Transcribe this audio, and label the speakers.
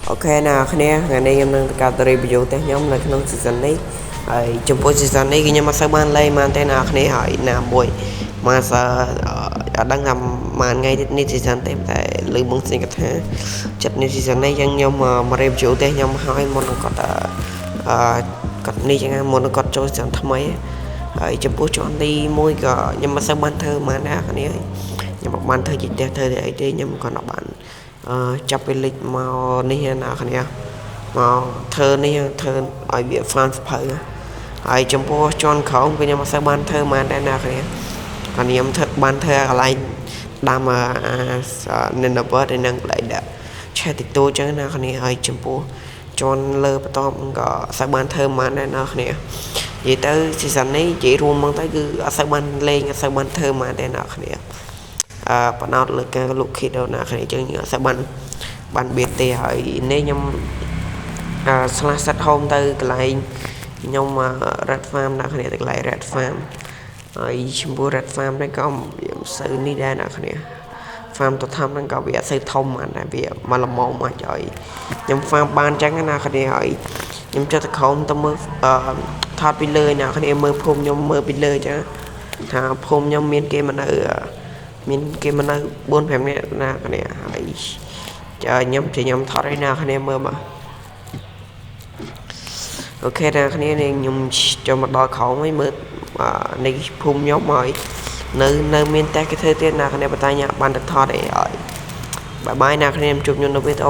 Speaker 1: Ok nào khné ngày nay em đang cả review tới nhóm làក្នុង season នេះហើយចំពោះ season នេះគឺខ្ញុំអត់សូវបានលេងបានទេណាគ្នាហើយណាមួយមកសើអត់ដឹងថាមួយថ្ងៃនេះ season ទេតែលើបងស្នេហ៍កថាចិត្តនេះ season នេះយ៉ាងខ្ញុំមក review ទេខ្ញុំហើយមុនគាត់គាត់នេះចឹងមុនគាត់ចូល season ថ្មីហើយចំពោះជាន់ទី1ក៏ខ្ញុំមិនសូវបានធ្វើបានដែរគ្នាខ្ញុំមិនបានធ្វើជីផ្ទះធ្វើអីទេខ្ញុំគាត់អត់បានចាប់ពីលិចមកនេះណាគ្នាមកធ្វើនេះធ្វើឲ្យវា fan សភៅហើយចំពោះជាន់ក្រោមគឺខ្ញុំមិនសូវបានធ្វើបានដែរណាគ្នាខ្ញុំធ្វើបានធ្វើកន្លែងដាំNinaber ឯនឹងកន្លែងដាក់ឆេះតិចតួចចឹងណាគ្នាហើយចំពោះជាន់លើបន្ទាប់ក៏សូវបានធ្វើបានដែរណាគ្នានិយាយទៅ season នេះនិយាយរួមមកទៅគឺអត់សូវបានលេងអត់សូវបានធ្វើបានដែរណាគ្នាបណ្ដោតលើការលុកខីដូណាគ្នាចឹងអត់សូវបានបៀតទេហើយនេះខ្ញុំslash set home ទៅកន្លែងខ្ញុំ red farm ណាគ្នាទៅកន្លែង red farm ហើយចំពោះ red farm នេះក៏វាមិនសូវនេះដែរណាគ្នា farm ទៅធំហ្នឹងក៏វាអត់សូវធំបានដែរវាមកល្មមមកឲ្យខ្ញុំ farm បានចឹងណាគ្នាហើយខ្ញុំចុះទៅក្រោមទៅមើលថតពីលើណាគ្នាមើលភូមិខ្ញុំមើលពីលើចឹងថាភូមិខ្ញុំមានគេមកនៅ4 5នាក់ណាគ្នាហើយខ្ញុំថតឲ្យណាគ្នាមើលមកអូខេណាគ្នានេះខ្ញុំចូលមកដល់ក្រោមហើយមើលនេះភូមិខ្ញុំហើយនៅមានតែគេធ្វើទៀតណាគ្នាបតាញបានទៅថតអីហើយបាយបាយណាគ្នាជួបខ្ញុំនៅវីដេអូ